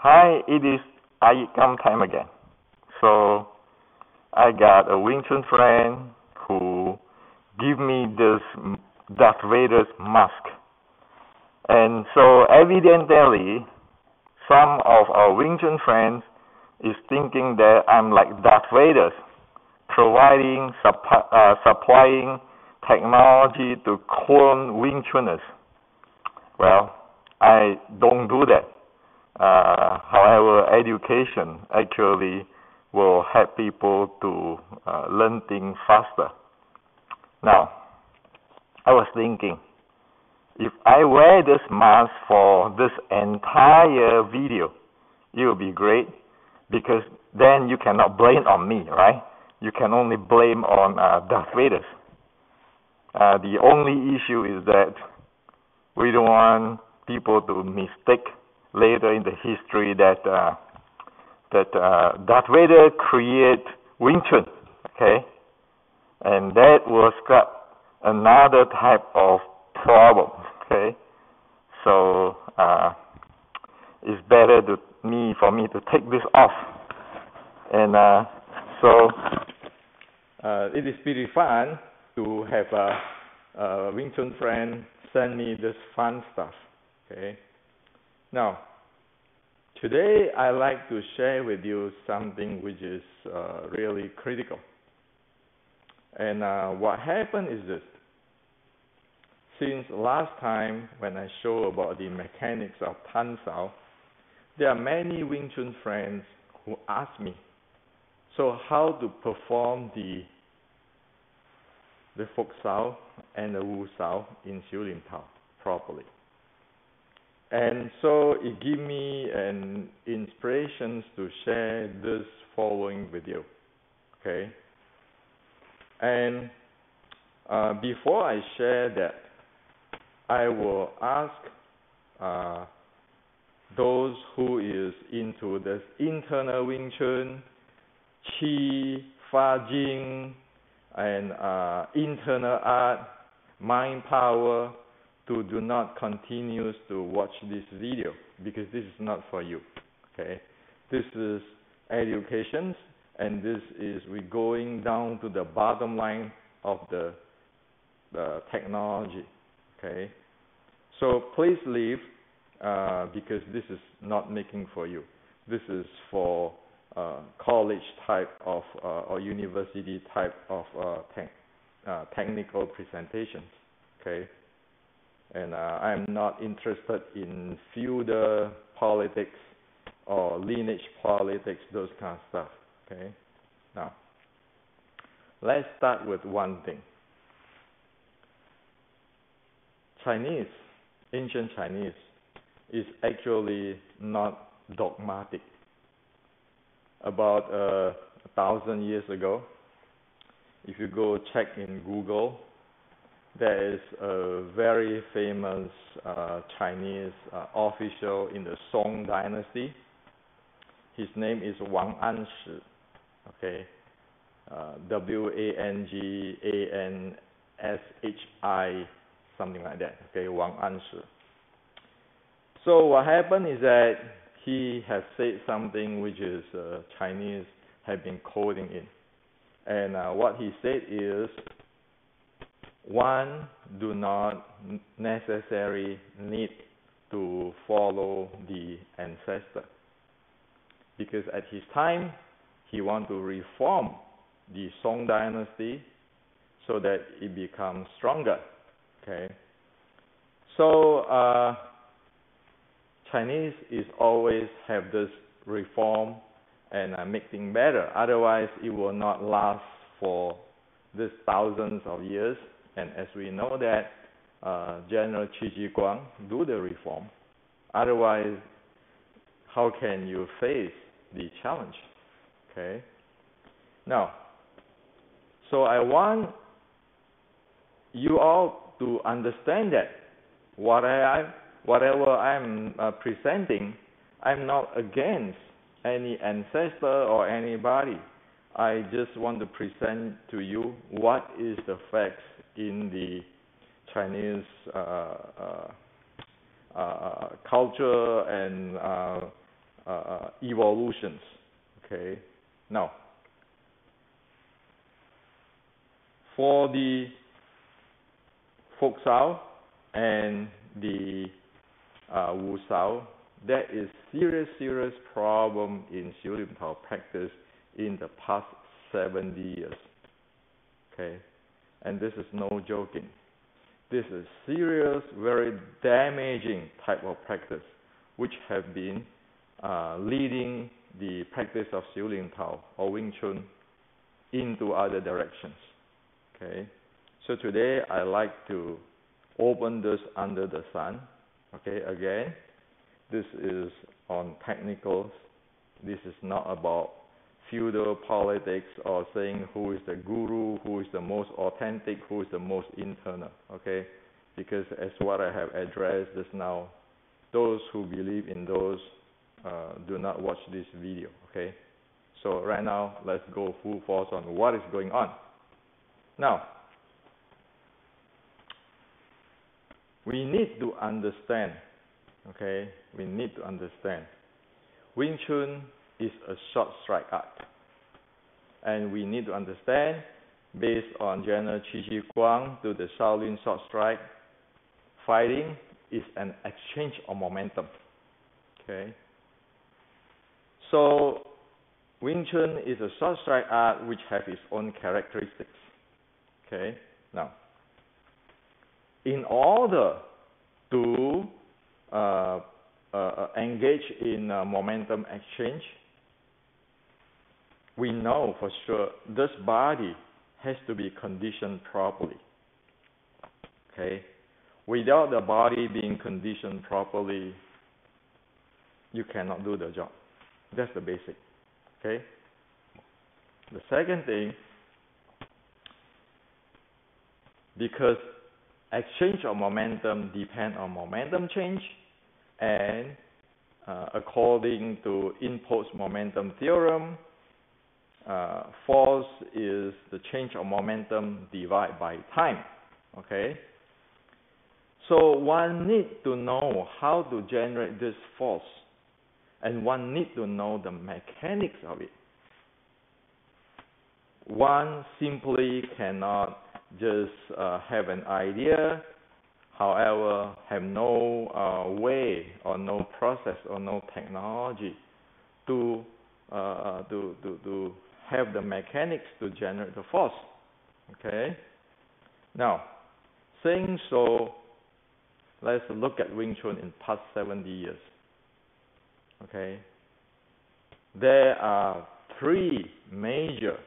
Hi, it is iYikKam time again. So I got a Wing Chun friend who give me this Darth Vader's mask. And so evidently, some of our Wing Chun friends is thinking that I'm like Darth Vader, supplying technology to clone Wing Chuners. Well, I don't do that. However, education actually will help people to learn things faster. Now, I was thinking, if I wear this mask for this entire video, it will be great because then you cannot blame on me, right? You can only blame on Darth Vader. The only issue is that we don't want people to mistake later in the history that Darth Vader created Wing Chun, okay? And that was got another type of problem, okay? So it's better for me to take this off. And so it is pretty fun to have a Wing Chun friend send me this fun stuff, okay? Now, today I'd like to share with you something which is really critical. And what happened is this. Since last time when I show about the mechanics of Tan Sao, there are many Wing Chun friends who ask me, so how to perform the Fok Sao and the Wu Sao in Xiu Lim Tao properly. And so it gave me an inspiration to share this following video, okay? And before I share that, I will ask those who is into this internal Wing Chun, Qi, Fa Jing, and internal art, mind power, to do not continue to watch this video because this is not for you, okay? This is education, and this is we going down to the bottom line of the technology, okay? So please leave because this is not making for you. This is for college type of or university type of technical presentations, okay? And I'm not interested in feudal politics or lineage politics, those kind of stuff, okay? Now, let's start with one thing. Chinese, ancient Chinese, is actually not dogmatic. About 1,000 years ago, if you go check in Google, there is a very famous Chinese official in the Song dynasty. His name is Wang Anshi, okay? Wanganshi, something like that, okay? Wang Anshi. So what happened is that he has said something which is Chinese have been quoting in. And what he said is, one do not necessarily need to follow the ancestor, because at his time he want to reform the Song dynasty so that it becomes stronger, okay? So Chinese is always have this reform and make things better, otherwise it will not last for this thousands of years. And as we know that General Qi Ji Guang do the reform. Otherwise, how can you face the challenge? Okay. Now, so I want you all to understand that whatever I'm presenting, I'm not against any ancestor or anybody. I just want to present to you what is the facts in the Chinese culture and evolutions. Okay, now for the folk Sao and the Wu Sao, there is serious problem in Xiu Lim Tao practice in the past 70 years. Okay, and this is no joking. This is serious, very damaging type of practice, which have been leading the practice of Xiu Lim Tao or Wing Chun into other directions. Okay, so today I like to open this under the sun. Okay, again, this is on technicals. This is not about feudal politics or saying who is the guru, who is the most authentic, who is the most internal. Okay, because as what I have addressed just now, those who believe in those do not watch this video. Okay, so right now let's go full force on what is going on. Now, we need to understand, okay, we need to understand, Wing Chun is a short strike art. And we need to understand, based on General Qi Shi Guang to the Shaolin short strike, fighting is an exchange of momentum, okay. So, Wing Chun is a short strike art which has its own characteristics. Okay, now, in order to engage in momentum exchange, we know for sure this body has to be conditioned properly. Okay, without the body being conditioned properly, you cannot do the job. That's the basic. Okay. The second thing, because exchange of momentum depends on momentum change, and according to Inpo's momentum theorem, force is the change of momentum divided by time. Okay. So one needs to know how to generate this force, and one needs to know the mechanics of it. One simply cannot just have an idea, however, have no way or no process or no technology to have the mechanics to generate the force. Okay. Now, saying so, let's look at Wing Chun in past 70 years. Okay. There are three major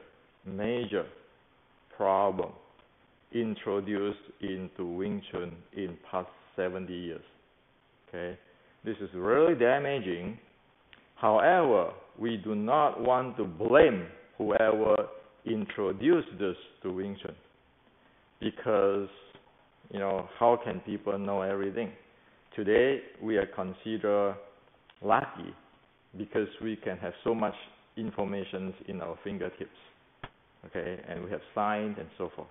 problems introduced into Wing Chun in past 70 years. Okay, this is really damaging. However, we do not want to blame whoever introduced this to Wing Chun, because how can people know everything? Today we are considered lucky because we can have so much information in our fingertips. Okay, and we have science and so forth.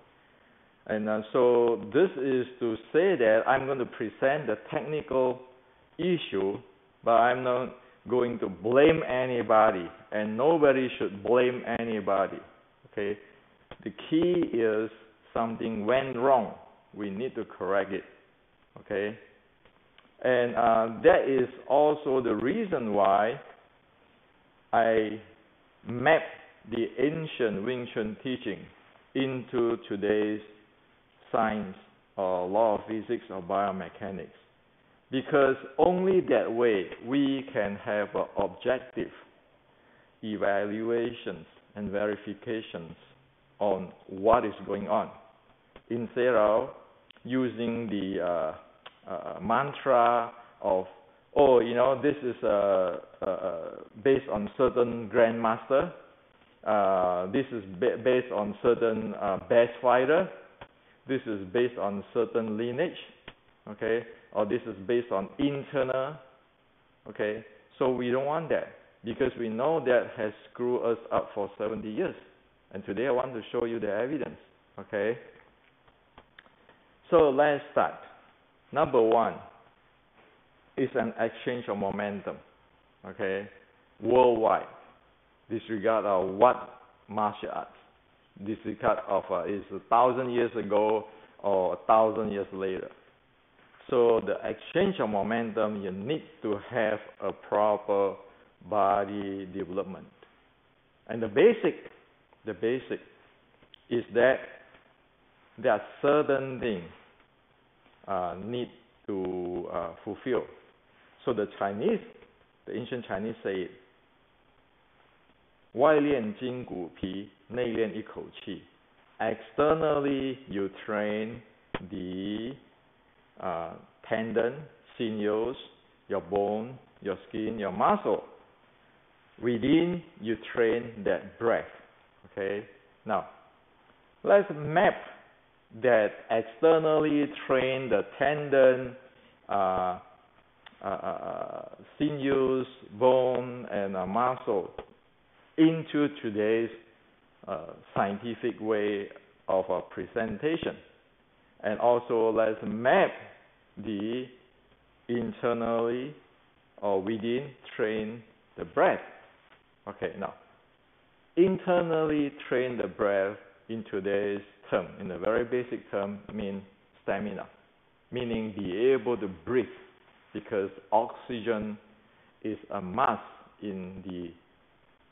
And so this is to say that I'm going to present the technical issue, but I'm not going to blame anybody, and nobody should blame anybody. Okay, the key is something went wrong. We need to correct it. Okay, and that is also the reason why I mapped the ancient Wing Chun teaching into today's science or law of physics or biomechanics, because only that way we can have objective evaluations and verifications on what is going on, instead of using the mantra of, this is based on certain grandmaster, this is based on certain best fighter, this is based on certain lineage, okay, or this is based on internal, okay. So we don't want that, because we know that has screwed us up for 70 years. And today I want to show you the evidence, okay. So let's start. Number one is an exchange of momentum. okay, worldwide, disregard of what martial arts, disregard of is 1,000 years ago or 1,000 years later. So the exchange of momentum, you need to have a proper body development. And the basic is that there are certain things need to fulfill. So the ancient Chinese say it, 外练筋骨皮，内练一口气. Externally, you train the tendon, sinews, your bone, your skin, your muscle. Within, you train that breath. Okay. Now, let's map that externally train the tendon, sinews, bone, and muscle into today's scientific way of presentation. And also let's map the internally or within train the breath. Okay, now internally train the breath in today's term, in a very basic term, means stamina, meaning be able to breathe, because oxygen is a must in the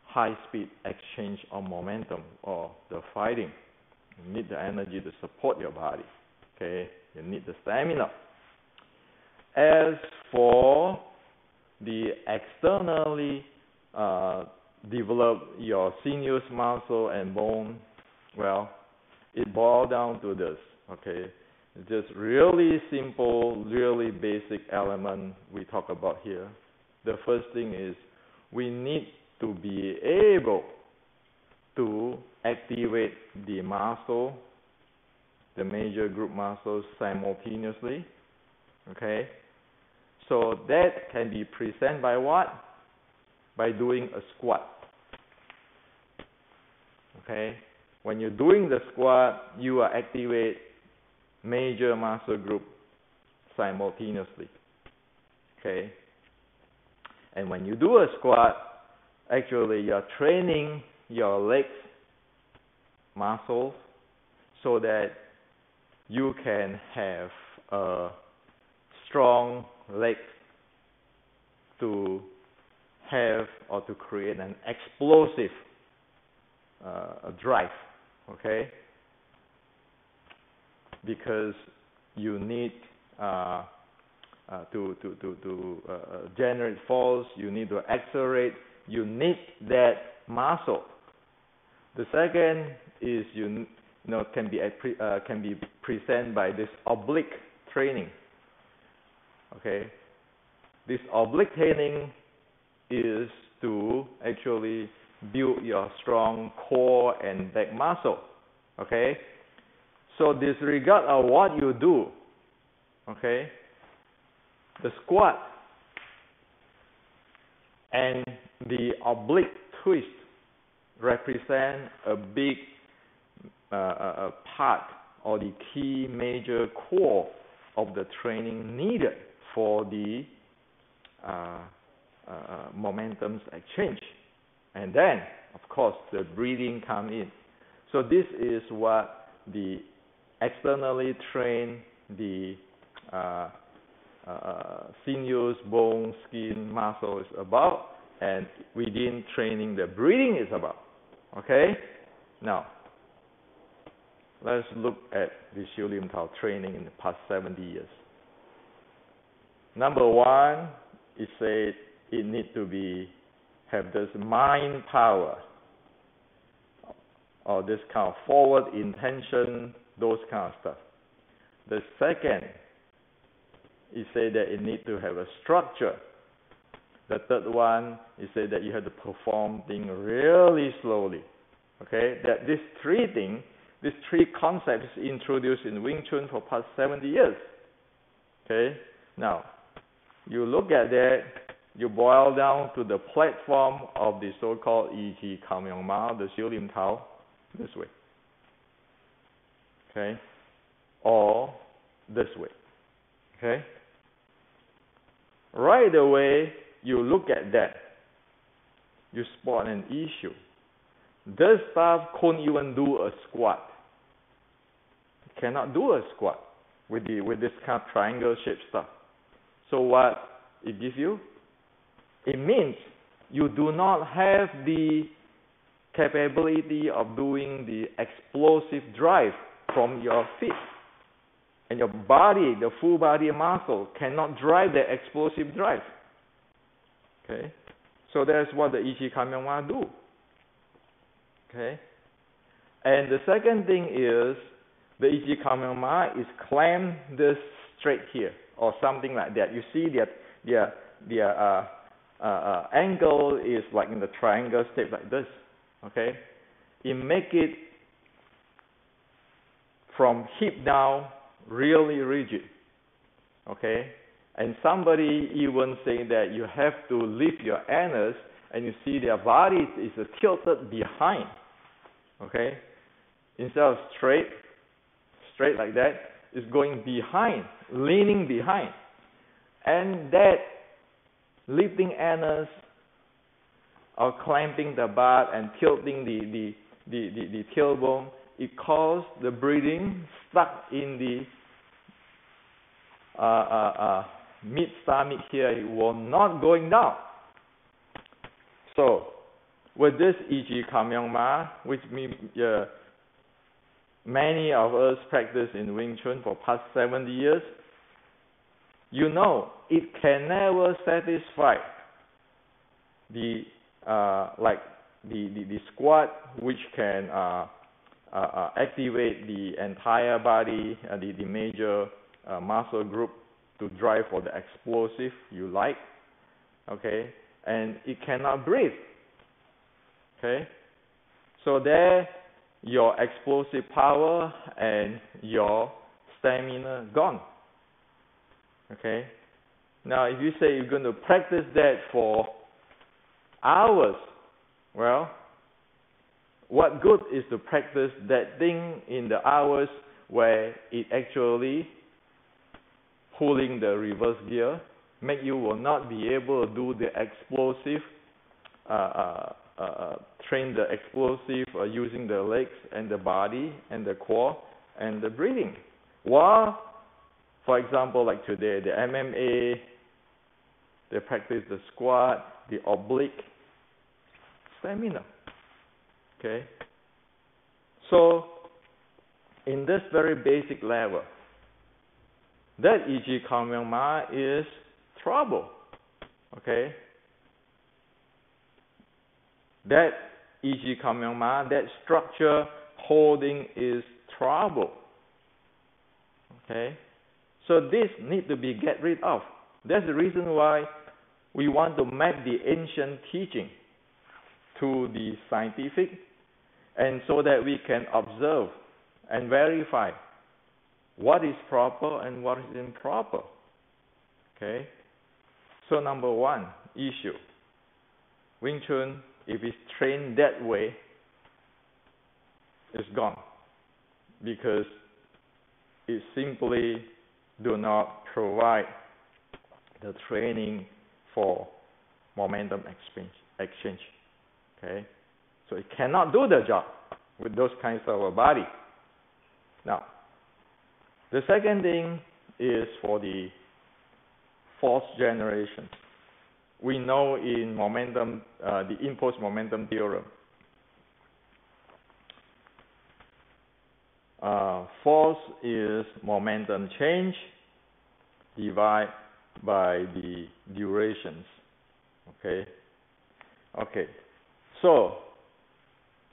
high-speed exchange of momentum or the fighting. You need the energy to support your body. Okay, you need the stamina. As for the externally develop your sinews, muscle, and bone, well, it boils down to this. Okay, it's just really simple, really basic element we talk about here. The first thing is we need to be able to activate the muscle, the major group muscles simultaneously. Okay, so that can be presented by what? By doing a squat. Okay, when you're doing the squat, you are activate major muscle group simultaneously. Okay, and when you do a squat, actually you're training your legs muscles so that you can have a strong leg to have or to create an explosive drive. Okay, because you need to generate force, you need to accelerate, you need that muscle. The second is can be presented by this oblique training. Okay, this oblique training is to actually build your strong core and back muscle. Okay, so disregard of what you do. Okay, the squat and the oblique twist represent a big part or the key major core of the training needed for the momentum's exchange. And then, of course, the breathing come in. So this is what the externally trained the sinews, bone, skin, muscle is about, and within training the breathing is about. Okay? Now, let's look at the Xiu Lim Tao training in the past 70 years. Number one, it said it need to have this mind power, or this kind of forward intention, those kind of stuff. The second, it said that it need to have a structure. The third one, it said that you have to perform things really slowly. Okay, that these three concepts introduced in Wing Chun for past 70 years. Okay, now you look at that, you boil down to the platform of the so-called iYikKam, the Xiu Lim Tao, this way. Okay, or this way. Okay, right away you look at that, you spot an issue. This stuff couldn't even do a squat. It cannot do a squat with this kind of triangle shaped stuff. So what it gives you? It means you do not have the capability of doing the explosive drive from your feet. And your body, the full body muscle, cannot drive the explosive drive. Okay? So that's what the iYikKam do. Okay? And the second thing is, the iYikKam is clamp this straight here, or something like that. You see that their angle is like in the triangle shape like this. Okay? It make it from hip down really rigid. Okay? And somebody even say that you have to lift your anus, and you see their body is tilted behind. Okay? Instead of straight like that, it's going behind, leaning behind. And that lifting anus or clamping the butt and tilting the tailbone, it causes the breathing stuck in the mid-stomach here. It will not going down. So, with this iYikKam, which many of us practice in Wing Chun for past 70 years, you know it can never satisfy the squat, which can activate the entire body, the major muscle group to drive for the explosive you like. Okay, and it cannot breathe. Okay, so there your explosive power and your stamina gone. Okay, now if you say you're going to practice that for hours, well, what good is to practice that thing in the hours where it actually pulling the reverse gear, make you will not be able to do the explosive, train the explosive using the legs and the body and the core and the breathing. While, for example, like today, the MMA, they practice the squat, the oblique, stamina. Okay? So, in this very basic level, that iYikKam is trouble. Okay? That iYikKam, that structure holding is trouble. Okay? So this need to be get rid of. That's the reason why we want to map the ancient teaching to the scientific, and so that we can observe and verify what is proper and what is improper. Okay? So number one issue, Wing Chun, if it's trained that way, it's gone, because it simply do not provide the training for momentum exchange. Okay? So it cannot do the job with those kinds of a body. Now, the second thing is for the fourth generation. We know in momentum, the impulse momentum theorem, force is momentum change divided by the durations. Okay? Okay. So,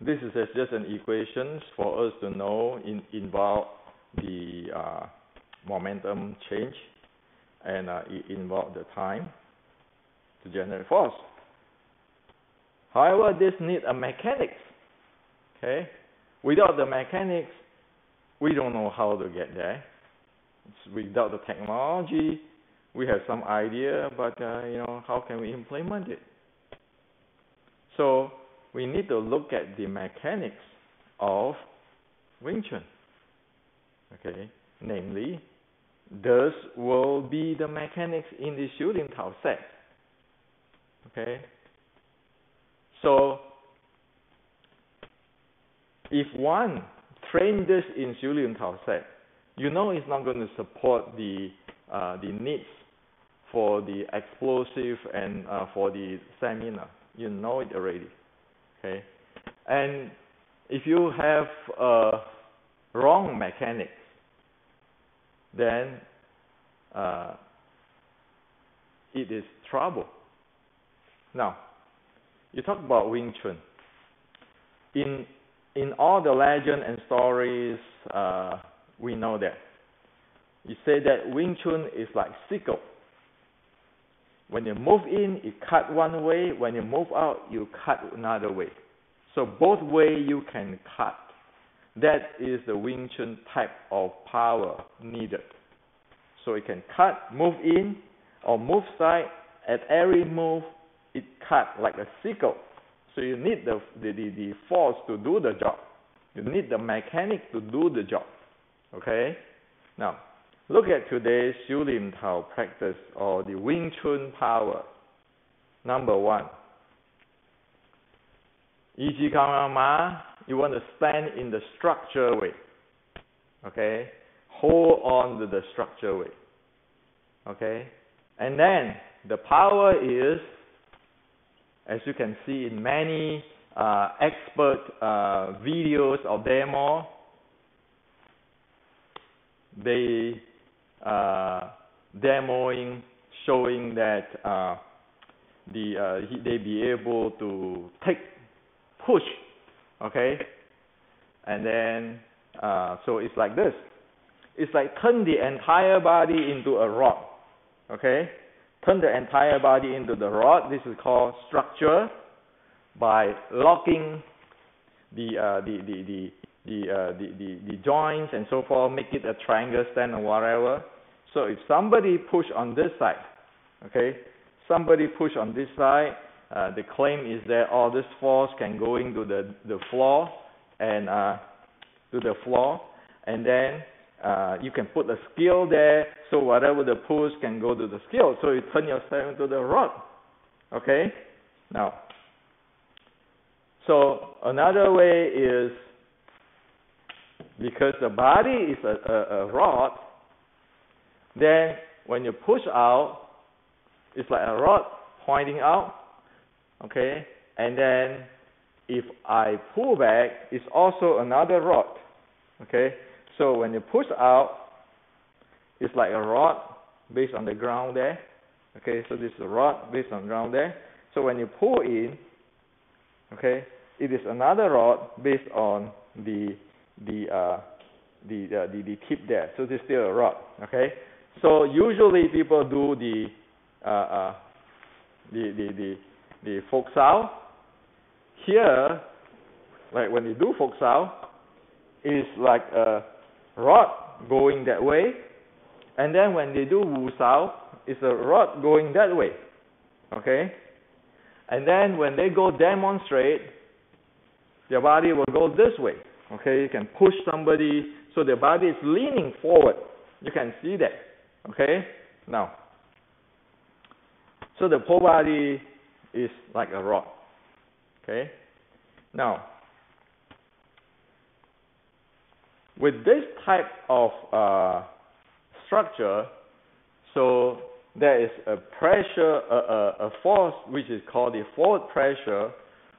this is just an equation for us to know involve the momentum change, and it involves the time to generate force. However, this needs a mechanics. Okay? Without the mechanics, we don't know how to get there. Without the technology, we have some idea, but how can we implement it? So we need to look at the mechanics of Wing Chun. Okay, namely, this will be the mechanics in the shooting tao set. Okay? So, if one train this in 修炼陶set, you know it's not going to support the needs for the explosive and for the stamina. You know it already. Okay? And if you have wrong mechanics, then it is trouble. Now, you talk about Wing Chun. In all the legend and stories, we know that. You say that Wing Chun is like sickle. When you move in, you cut one way. When you move out, you cut another way. So both ways you can cut. That is the Wing Chun type of power needed. So it can cut, move in, or move side. At every move, it cut like a sickle. So you need the force to do the job. You need the mechanic to do the job. Okay? Now, look at today's 修炼陶 practice or the Wing Chun power. Number 1. iYikKam, you want to stand in the structure way. Okay? Hold on to the structure way. Okay? And then the power is, as you can see in many expert videos or demo, they demoing, showing that they be able to push, okay, and then so it's like this. It's like turn the entire body into a rod, okay. Turn the entire body into the rod. This is called structure by locking the joints and so forth, make it a triangle stand or whatever. So if somebody push on this side, okay, somebody push on this side, the claim is that all this force can go into the floor and then you can put a skill there, so whatever the push can go to the skill. So you turn yourself into the rod. Okay? Now, so another way is, because the body is a rod, then when you push out, it's like a rod pointing out. Okay? And then if I pull back, it's also another rod. Okay? So when you push out, it's like a rod based on the ground there. Okay, so this is a rod based on the ground there. So when you pull in, okay, it is another rod based on the tip there. So this is still a rod. Okay, so usually people do the folk sao. Here, like when you do folk sao, it's like a rod going that way, and then when they do Wu Sao, it's a rod going that way. Okay? And then when they go demonstrate, their body will go this way. Okay? You can push somebody so their body is leaning forward. You can see that. Okay? Now, so the whole body is like a rod. Okay? Now, with this type of structure, so there is a pressure, a force which is called the forward pressure,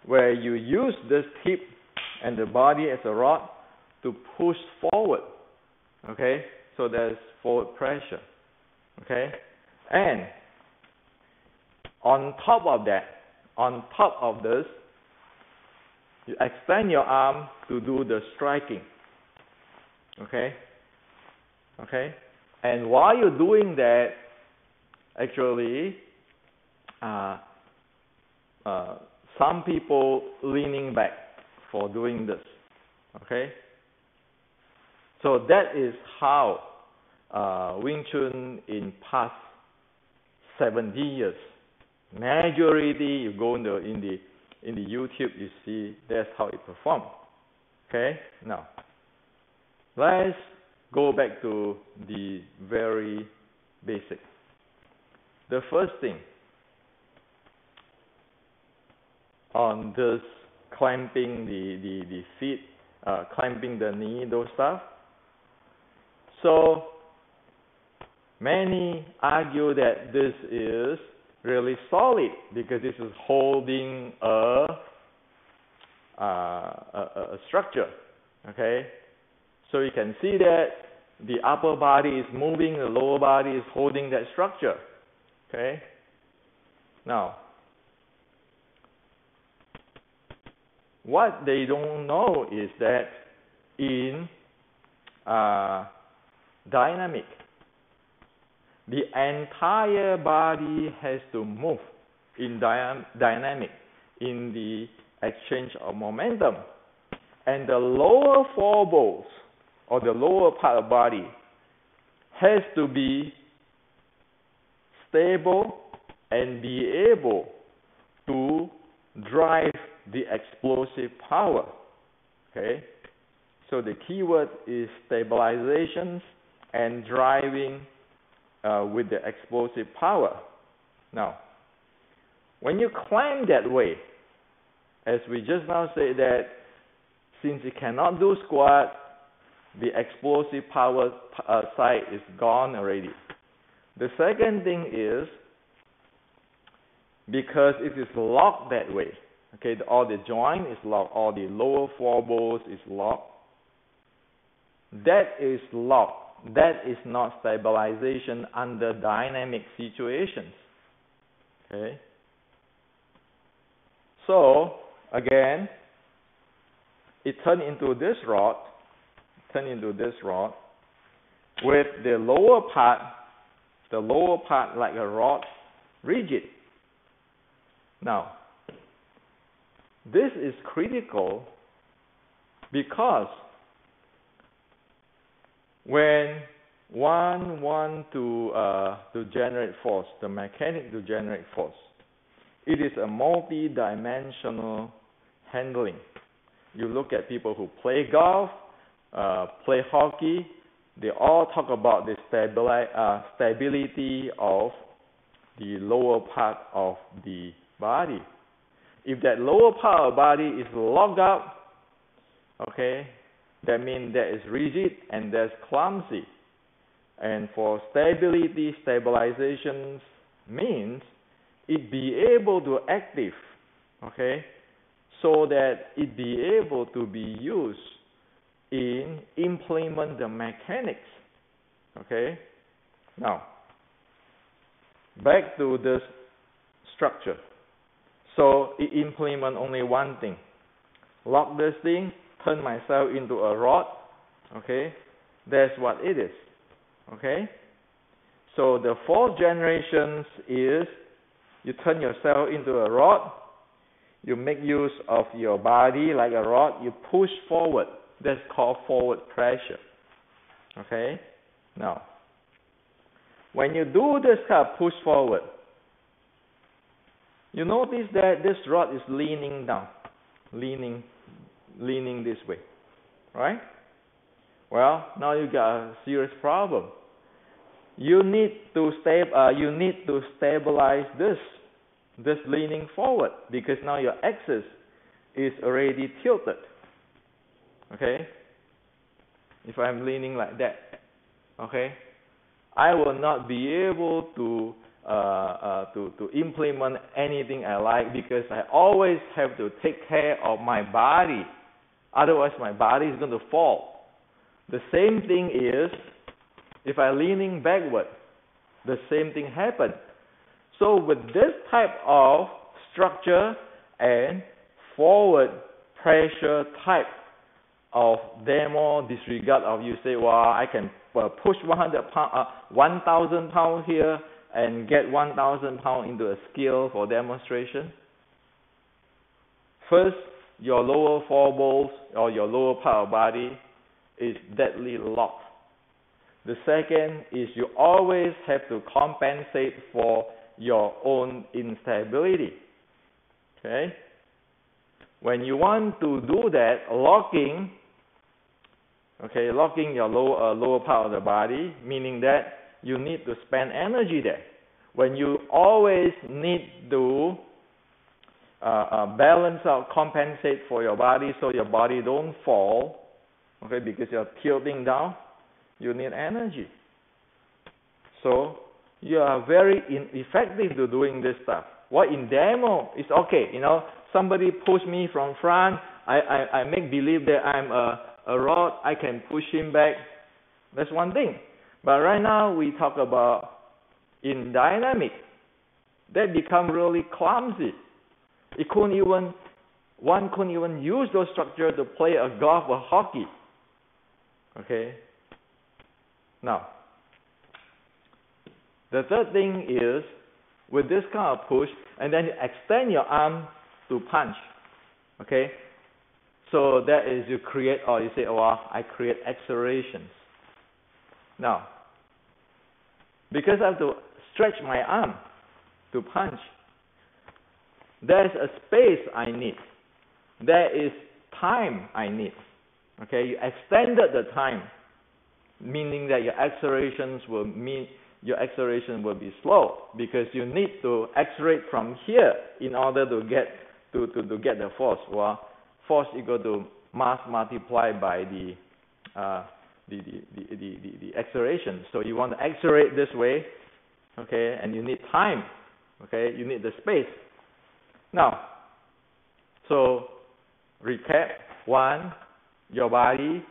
where you use this tip and the body as a rod to push forward. Okay, so there's forward pressure. Okay, and on top of that, on top of this, you extend your arm to do the striking. Okay? Okay? And while you're doing that, actually, some people leaning back for doing this. Okay? So that is how Wing Chun in past 70 years, majority, you go in the YouTube, you see that's how it performed. Okay? Now, let's go back to the very basic. The first thing, on this clamping the feet, clamping the knee, those stuff. So many argue that this is really solid because this is holding a structure. Okay, so you can see that the upper body is moving, the lower body is holding that structure. Okay, now what they don't know is that in dynamic, the entire body has to move in dynamic in the exchange of momentum. And the lower four balls, or the lower part of the body, has to be stable and be able to drive the explosive power. Okay? So the key word is stabilization and driving with the explosive power. Now, when you climb that way, as we just now said that since you cannot do squat, the explosive power side is gone already. The second thing is, because it is locked that way, okay, all the joint is locked, all the lower four balls is locked. That is locked. That is not stabilization under dynamic situations. Okay. So again, it turned into this rod, with the lower part like a rod, rigid. Now, this is critical because when one wants to generate force, the mechanic to generate force, it is a multi-dimensional handling. You look at people who play golf, play hockey, they all talk about the stability of the lower part of the body. If that lower part of the body is locked up, okay, that means that is rigid and that's clumsy. And for stabilization means it be able to active, okay, so that it be able to be used in implement the mechanics. Okay? Now, back to this structure. So it implement only one thing. Lock this thing, turn myself into a rod. Okay? That's what it is. Okay? So the fourth generations is you turn yourself into a rod. You make use of your body like a rod. You push forward. That's called forward pressure. Okay? Now, when you do this kind of push forward, you notice that this rod is leaning down, leaning this way, right? Well, now you got a serious problem. You need to stabilize this leaning forward, because now your axis is already tilted. Okay? If I'm leaning like that, okay, I will not be able to implement anything I like, because I always have to take care of my body. Otherwise, my body is going to fall. The same thing is, if I'm leaning backward, the same thing happens. So with this type of structure and forward pressure type of demo disregard of, you say, well, I can push 1,000 pounds here and get 1,000 pounds into a scale for demonstration. First, your lower four balls or your lower part of body is deadly locked. The second is you always have to compensate for your own instability. Okay? When you want to do that, locking your lower part of the body, meaning that you need to spend energy there. When you always need to balance out, compensate for your body so your body don't fall, okay, because you're tilting down, you need energy. So you are very ineffective to doing this stuff. What in demo is okay, somebody push me from front, I make believe that I'm a rod, I can push him back. That's one thing. But right now we talk about in dynamic. That become really clumsy. One couldn't even use those structures to play a golf or hockey. Okay? Now, the third thing is, with this kind of push, and then you extend your arm to punch. Okay? So that is you create, or you say, I create accelerations. Now, because I have to stretch my arm to punch, there's a space I need. There is time I need. Okay, you extended the time, meaning that your acceleration will be slow because you need to accelerate from here in order to get the force. Well, force equal to mass multiplied by the acceleration. So you want to accelerate this way, okay, and you need time, okay, you need the space. Now, so recap: one, your body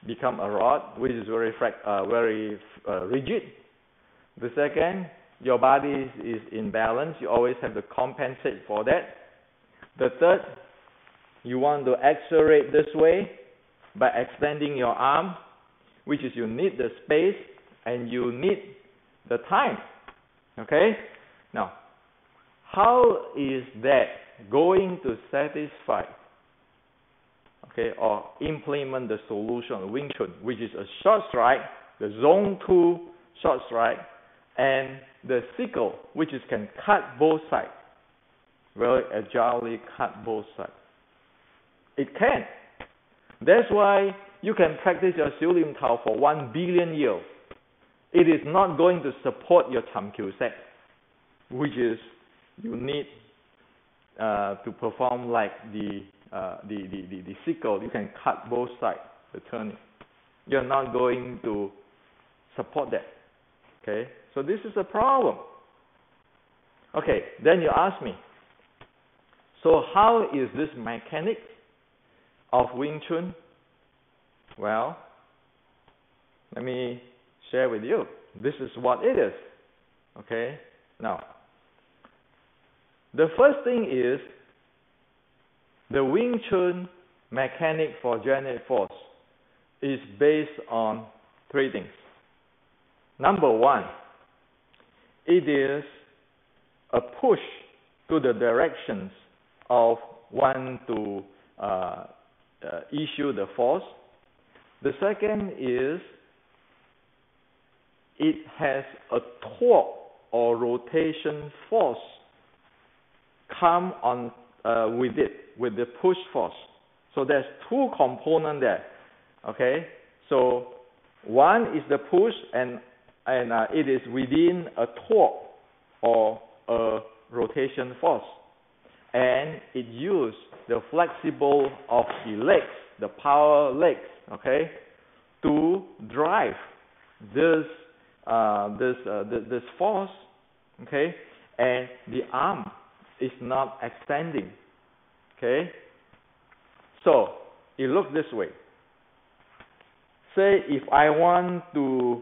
become a rod, which is very rigid. The second, your body is in balance. You always have to compensate for that. The third, you want to accelerate this way by extending your arm, which is you need the space and you need the time. Okay? Now, how is that going to satisfy, okay, or implement the solution of Wing Chun, which is a short strike, the zone 2 short strike, and the sickle, which is can cut both sides, very agilely cut both sides? It can. That's why you can practice your Xiu Lim Tao for 1 billion years. It is not going to support your Cham Kyu Sek, which is you need to perform like the sickle. You can cut both sides, the turning. You're not going to support that. Okay, so this is a problem. Okay, then you ask me, so how is this mechanic of Wing Chun? Well, let me share with you. This is what it is. Okay, now, the first thing is the Wing Chun mechanic for genetic force is based on three things. Number one, it is a push to the directions of one to issue the force. The second is it has a torque or rotation force come on with it, with the push force. So there's two components there. Okay, so one is the push, and it is within a torque or a rotation force, and it uses the flexible of the legs, the power legs, okay, to drive this force, okay, and the arm is not extending. Okay, so it looks this way. Say if I want to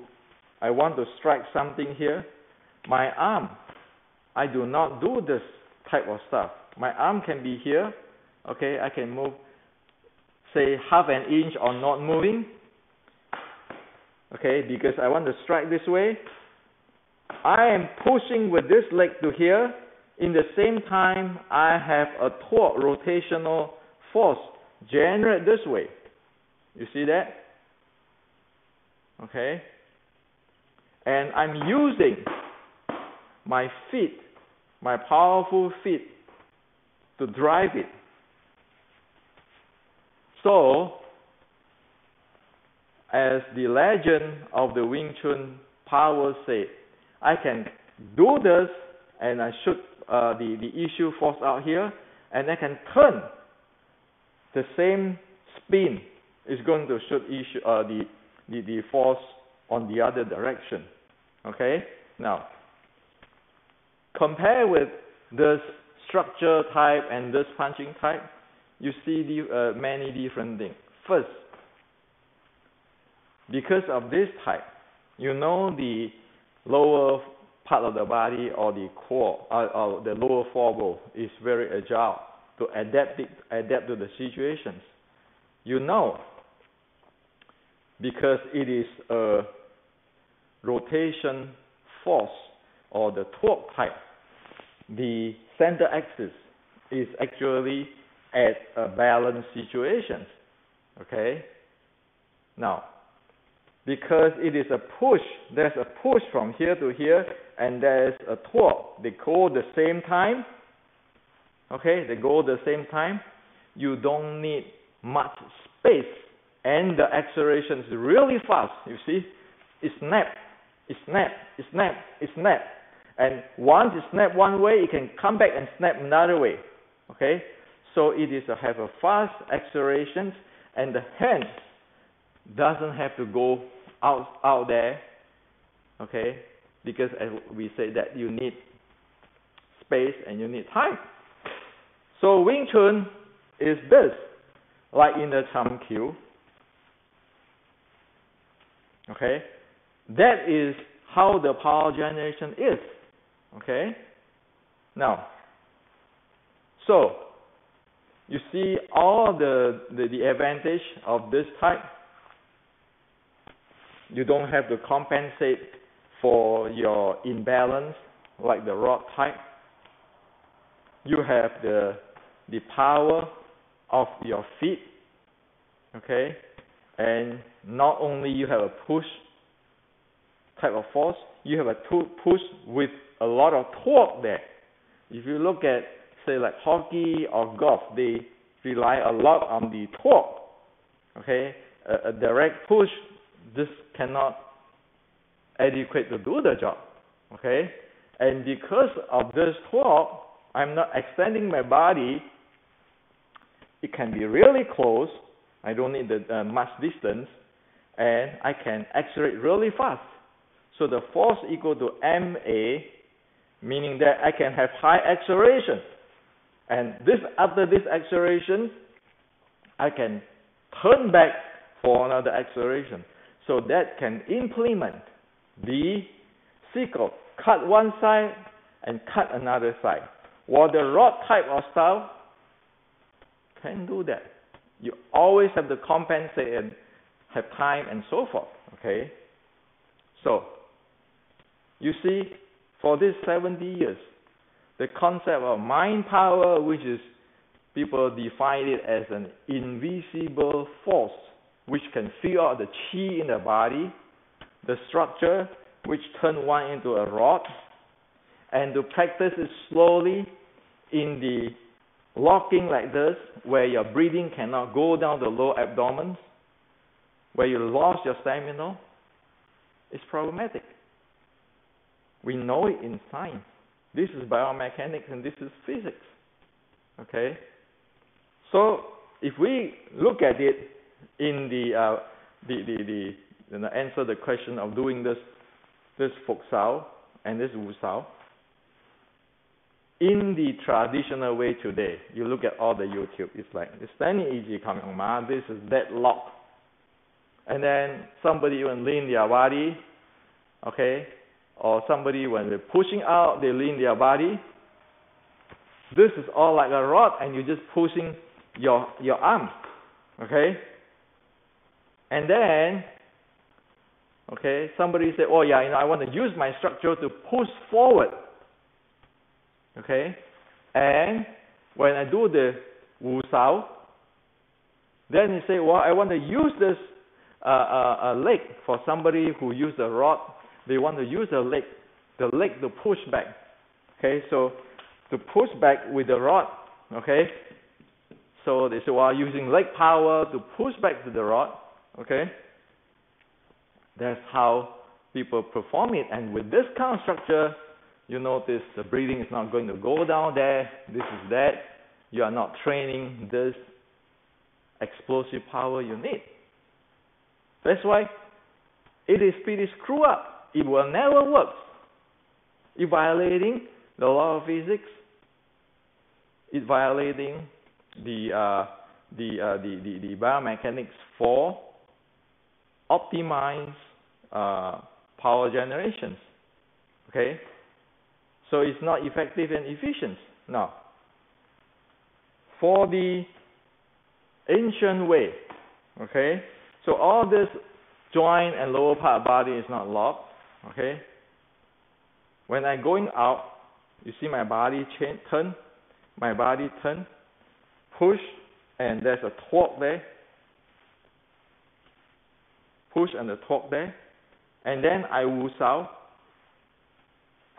strike something here, my arm, I do not do this type of stuff. My arm can be here. Okay, I can move, say half an inch or not moving. Okay, because I want to strike this way. I am pushing with this leg to here. In the same time, I have a torque rotational force generated this way. You see that? Okay. And I'm using my feet, my powerful feet, to drive it. So, as the legend of the Wing Chun power said, I can do this and I shoot the issue force out here, and I can turn the same spin is going to shoot the force on the other direction. Okay? Now, compare with this structure type and this punching type, you see many different things. First, because of this type, you know the lower part of the body or the core or the lower forearm is very agile to adapt to the situations. You know, because it is a rotation force or the torque type, the center axis is actually at a balanced situation. Okay? Now, because it is a push, there's a push from here to here, and there's a torque. They go the same time. Okay? They go the same time. You don't need much space, and the acceleration is really fast. You see? It snap, it snap, it snap, it snap. And once it snap one way, it can come back and snap another way. Okay? So it is have a fast acceleration, and the hand doesn't have to go out there. Okay? Because as we say that you need space and you need time. So Wing Chun is this, like in the Chum Kiu. Okay? That is how the power generation is. Okay? Now, so you see all the advantage of this type. You don't have to compensate for your imbalance like the rod type. You have the power of your feet. Okay? And not only you have a push type of force, you have a push with a lot of torque there. If you look at, say, like hockey or golf, they rely a lot on the torque. Okay? A direct push just cannot adequate to do the job. Okay? And because of this torque, I'm not extending my body. It can be really close. I don't need much distance, and I can accelerate really fast. So the force equal to ma, meaning that I can have high acceleration. And after this acceleration, I can turn back for another acceleration. So that can implement the sickle, cut one side and cut another side. While the rod type of style can do that. You always have to compensate and have time and so forth. Okay? So, you see, for these 70 years, the concept of mind power, which is, people define it as an invisible force, which can fill out the chi in the body, the structure, which turn one into a rod, and to practice it slowly in the locking like this, where your breathing cannot go down the low abdomen, where you lost your stamina, it's problematic. We know it in science. This is biomechanics and this is physics. Okay? So if we look at it in answer the question of doing this Fok Sao and this Wu Sao, in the traditional way today, you look at all the YouTube, it's like, it's standing iYikKam, this is deadlock. And then somebody even lean their body, okay? Or somebody, when they're pushing out, they lean their body. This is all like a rod, and you're just pushing your arm, okay? And then, okay, somebody say, oh yeah, I want to use my structure to push forward. Okay, and when I do the Wu Sao, then you say, well, I want to use this leg. For somebody who use the rod, they want to use the leg to push back. Okay, so to push back with the rod, okay, so they say, well, using leg power to push back to the rod, okay, that's how people perform it. And with this kind of structure, you notice the breathing is not going to go down there. This is that. you are not training this explosive power you need. That's why it is pretty screwed up. It will never work. It's violating the law of physics. It's violating the biomechanics for optimized power generations. Okay? So it's not effective and efficient. Now, for the ancient way, okay, so all this joint and lower part body is not locked, okay. When I'm going out, you see my body turn, push, and there's a torque there, push and a torque there, and then I woos out,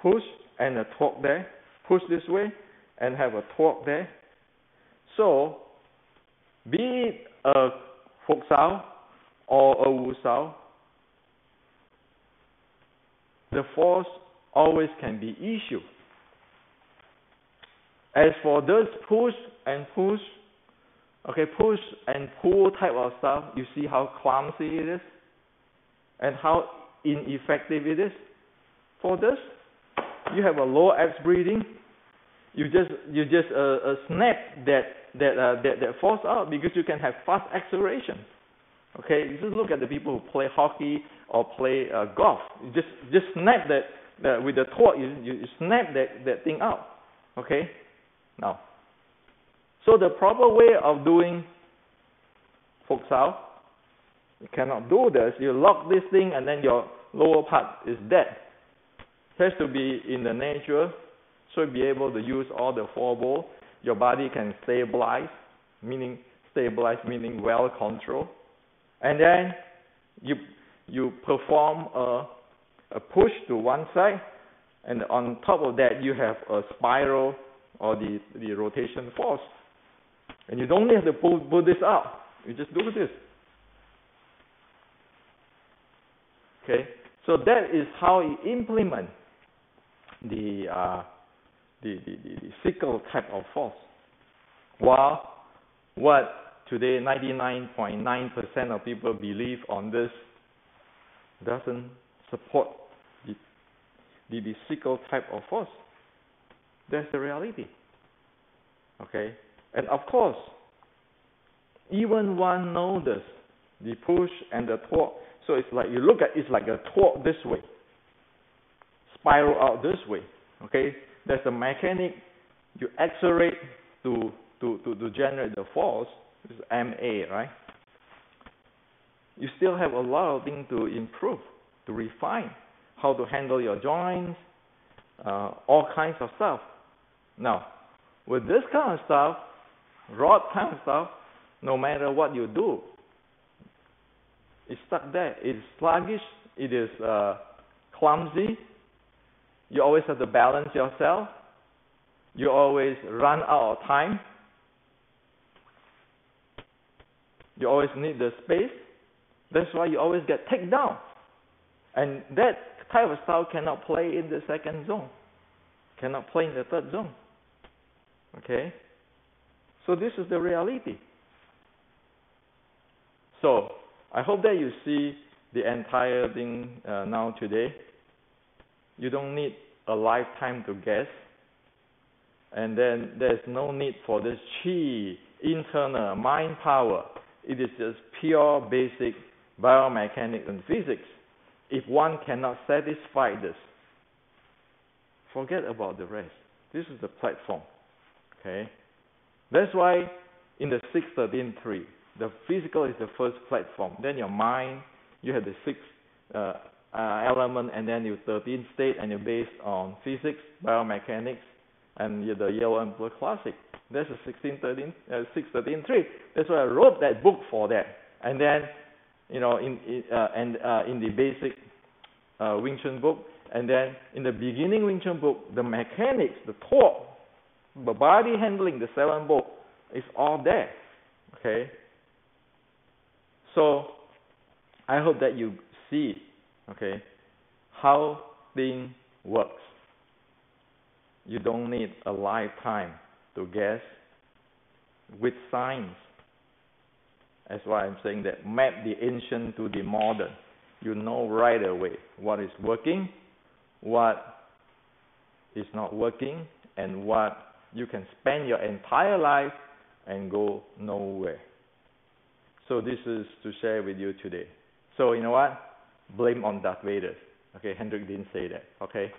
push and a torque there, push this way, and have a torque there. So, be it a hook sow or a woo sow, the force always can be issued. As for those push and push and pull type of stuff, you see how clumsy it is and how ineffective it is. For this, you have a low abs breathing. You just snap that force out because you can have fast acceleration. Okay, you just look at the people who play hockey or play golf. You just snap that with the torque. You snap that thing out. Okay, now. So the proper way of doing hook sow, you cannot do this. You lock this thing and then your lower part is dead. It has to be in the nature, so you'll be able to use all the four balls. Your body can stabilize, meaning well controlled. And then you perform a push to one side, and on top of that you have a spiral or the rotation force. And you don't have to pull this out. You just do this. Okay, so that is how you implement the sickle type of force. While what today 99.9% of people believe on this doesn't support the sickle type of force. That's the reality. Okay, and of course, even one knows this, the push and the torque. So it's like you look at it's like a torque this way, spiral out this way. Okay, there's a mechanic. You accelerate to generate the force. This is MA, right? You still have a lot of things to improve, to refine, how to handle your joints, all kinds of stuff. Now, with this kind of stuff, rod kind of stuff, no matter what you do, it's stuck there. It's sluggish. It is clumsy. You always have to balance yourself. You always run out of time. You always need the space. That's why you always get taken down. And that type of style cannot play in the second zone. Cannot play in the third zone. Okay? So this is the reality. So, I hope that you see the entire thing now today. You don't need a lifetime to guess. And then there's no need for this chi, internal mind power. It is just pure basic biomechanics and physics. If one cannot satisfy this, forget about the rest. This is the platform. Okay? That's why in the 6-13-3, the physical is the first platform. Then your mind, you have the 6 element, and then your 13 state, and you're based on physics, biomechanics, and the yellow and blue classic. That's the 6-13-3. That's why I wrote that book for that. And then, in the basic Wing Chun book, and then in the beginning Wing Chun book, the mechanics, the torque, the body handling, the 7 book, is all there. Okay. So I hope that you see, okay, how thing works. You don't need a lifetime to guess. with science. That's why I'm saying that map the ancient to the modern. You know right away what is working, what is not working, and what you can spend your entire life and go nowhere. So this is to share with you today. So you know what? Blame on Darth Vader. Okay, Hendrik didn't say that. Okay.